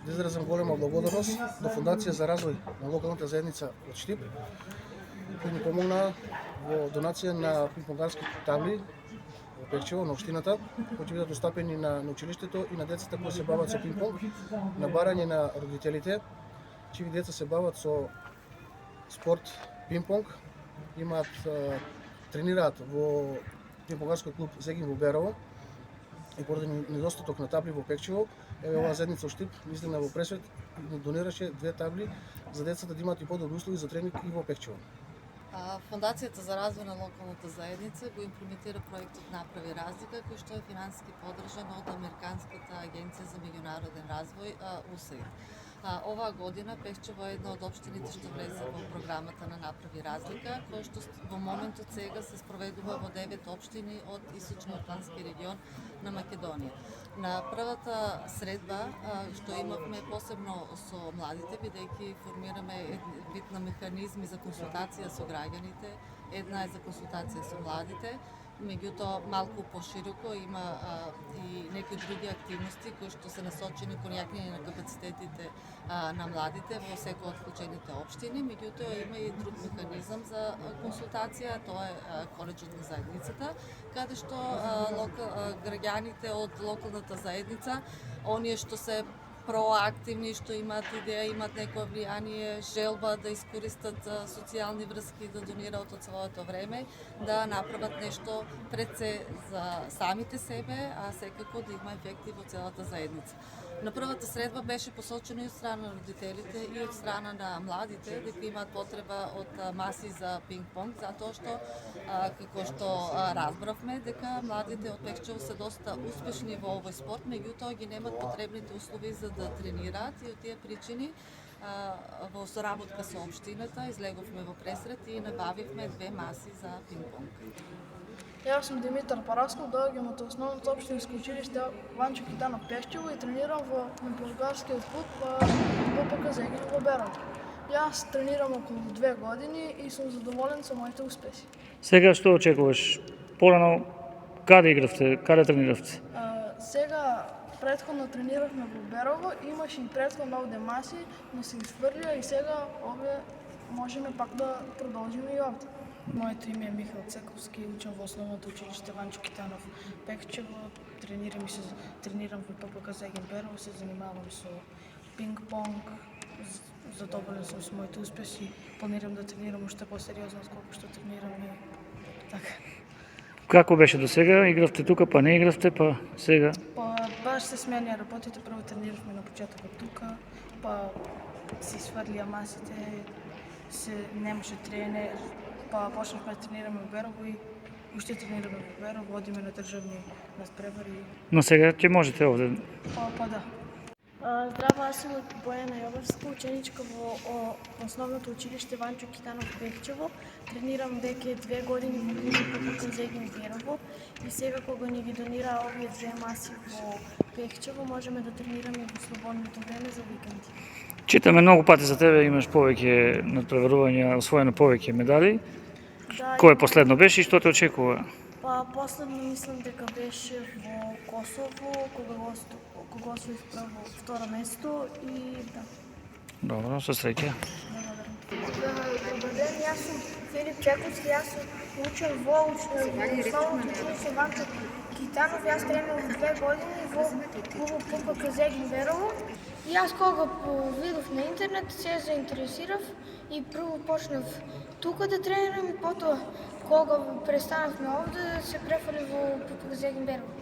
да изразам голема благодарност до Фондација за развој на локалната заедница од Штип, кој ни помогна во донација на пинг-понгарски табли во Пекчево на општината, кои ќе бидат достапени на училиштето и на децата кои се бават со пинг-понг, на барање на родителите, чии деца се бават со спорт пинг-понг, тренираат во пинг-понгарскиот клуб Зегин во Берово и поради недостаток на табли во Пекчево, оваа заедница од Штип излегна во пресвет и ни донираше 2 табли за децата да имаат и подобри услови за тренинг и во Пекчево. Фондацијата за развој на локалната заедница го имплементира проектот Направи разлика, кој што е финансиски поддржан од Американската агенција за меѓународен развој USAID. Оваа година Пекчево е една од општините што влезе во програмата на Направи разлика, кој што во моментот сега се спроведува во 9 општини од Исочно-Атлантски регион на Македонија. На првата средба што имавме посебно со младите, бидејќи формираме вид на механизми за консултација со граѓаните, една е за консултација со младите, меѓутоа малку пошироко има и некои други активности кои што се насочени кон јакнење на капацитетите на младите во секој од вклучените општини, меѓутоа има и друг механизам за консултација, тоа е колеџот на заедницата, каде што граѓаните од локалната заедница, оние што се проактивни, што имаат идеја, имаат некоја влијание, желба да искористат социјални врски, да донираат од своето време, да направат нешто пред се за самите себе, а секако да има ефекти во целата заедница. На првата средба беше посочено и од страна на родителите и од страна на младите дека имаат потреба од маси за пинг-понг, затоа што како што разбравме дека младите од Пекчево се доста успешни во овој спорт, меѓутоа ги немат потребните услови за да тренираат и од тие причини во соработка со општината излеговме во пресрет и набавивме 2 маси за пинг-понг. Јас сум Димитар Парасков, доаѓам од основното општинско училиште Ванчо Китанов Пешчево и тренирам во пинг-понгарскиот клуб ППК Зегин во Берово. Јас тренирам околу 2 години и сум задоволен со моите успеси. Сега што очекуваш? Порано каде игравте, каде трениравте? Сега претходно трениравме во Берово, имаше и претходно овде маси, но се изфрлија и сега овде можеме пак да продолжиме и овде. Моето име е Михаил Цековски, учам во основното училиште Ванчо Китанов Пекчево, тренирам во ППК Зегин Берово, се занимавам со пинг-понг, задоволен сум со моите успеси, планирам да тренирам уште посериозно отколку што тренирам и така. Како беше до сега? Игравте тука, па не игравте, па сега? Па баш се сменија работите, прво трениравме на почетокот тука, па се сврлија масите, немаше тренер, па почнавме да тренираме во Берово и уште тренираме во Берово, одиме на државни надпревари. Но сега ќе можете овде? Па да. Здраво, аз съм Бојана Јоварска, ученичка во основното училиште Ванчо Китанов Пекчево. Тренирам веќе 2 години во клубот ППК Зегин Берово и сега кога ни ги донира овие 2 маси во Пекчево, можеме да тренираме во слободното време за викенди. Читаме многу пати за тебе, имаш повеќе надпреварувања, освоено повеќе медали. Да, Кој последно беше и што те очекува? Па последно мислам дека беше во Косово, кога освоив прво второ место и да. Добро, со среќа. Добар ден, јас сум Филип Чековски, јас учам во основното училиште Ванчо Китанов, јас тренирам 2 години во клубот ППК Зегин Берово. И јас кога видов на интернет се заинтересирав и прво почнав тука да тренирам и потоа кога престанавме овде се префрлив во ППК Зегин Берово.